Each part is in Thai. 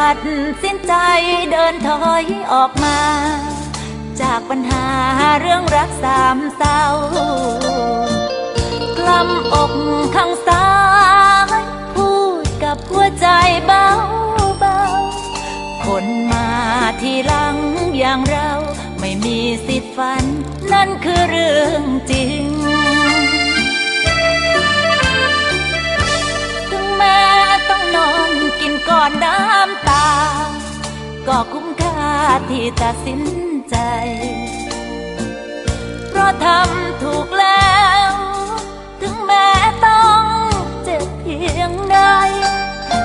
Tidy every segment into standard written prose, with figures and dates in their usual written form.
ตัดสินใจเดินถอยออกมาจากปัญหาเรื่องรักสามเศร้ากล้ำอกข้างซ้ายพูดกับหัวใจเบาเบาคนมาทีหลังอย่างเราไม่มีสิทธิ์ฝันนั่นคือเรื่องจริงถึงแม้ต้องนอนกินก่อนน้ำตาก็คุ้มค่าที่ตัดสินใจเพราะทำถูกแล้วถึงแม้ต้องเจ็บเพียงใด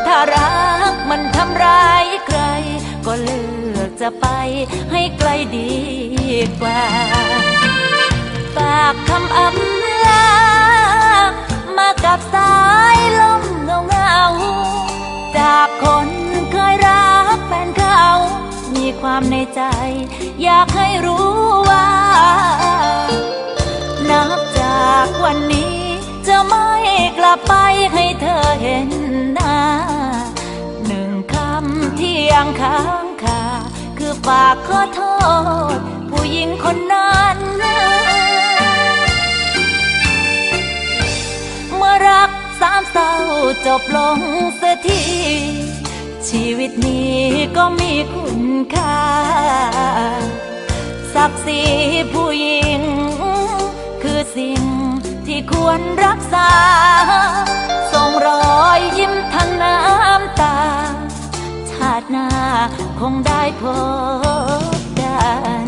ถ้ารักมันทำร้ายใครก็เลือกจะไปให้ไกลดีกว่าฝากคำอำลามากับสายลมเงาจากคนเคยรักแฟนเขามีความในใจอยากให้รู้ว่านับจากวันนี้จะไม่กลับไปให้เธอเห็นหน้าหนึ่งคำที่ยังค้างคาคือฝากขอโทษผู้หญิงคนนั้นเมื่อรักสามเศร้าจบลงเสียทีชีวิตนี้ก็มีคุณค่าศักดิ์ศรีผู้หญิงคือสิ่งที่ควรรักษาส่งรอยยิ้มทั้งน้ำตาชาติหน้าคงได้พบกัน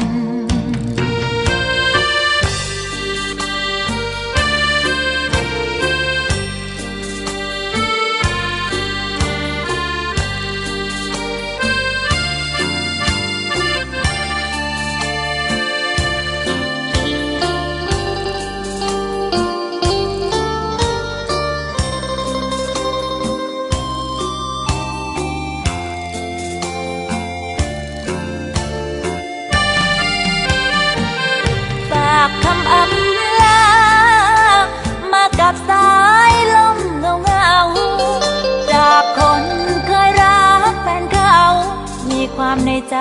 คำอำลามากับสายลมเงาจากคนเคยรักแฟนเขามีความในใจ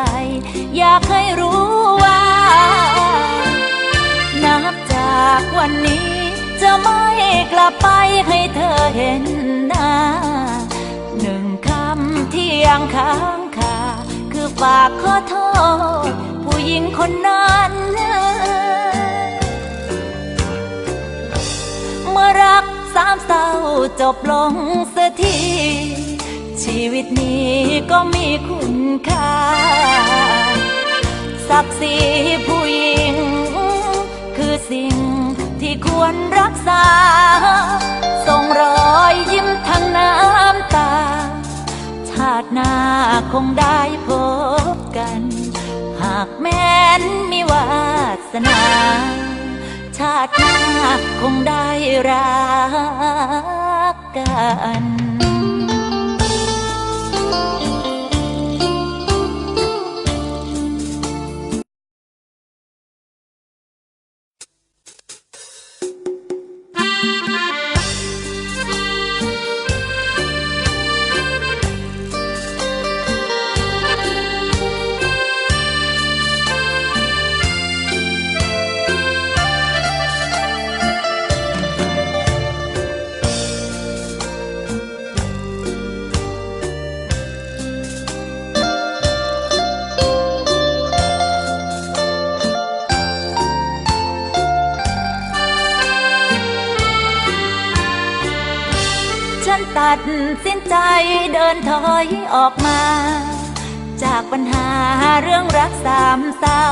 อยากให้รู้ว่านับจากวันนี้จะไม่กลับไปให้เธอเห็นหน้าหนึ่งคำที่ยังค้างคาคือฝากขอโทษผู้หญิงคนนั้นเมื่อรักสามเศร้าจบลงเสียทีชีวิตนี้ก็มีคุณค่าศักดิ์ศรีผู้หญิงคือสิ่งที่ควรรักษาส่งรอยยิ้มทั้งน้ำตาชาติหน้าคงได้พบกันหากแม้นมีวาสนาชาติหน้าคงได้รักกัน ตัดสินใจเดินถอยออกมาจากปัญหาเรื่องรักสามเศร้า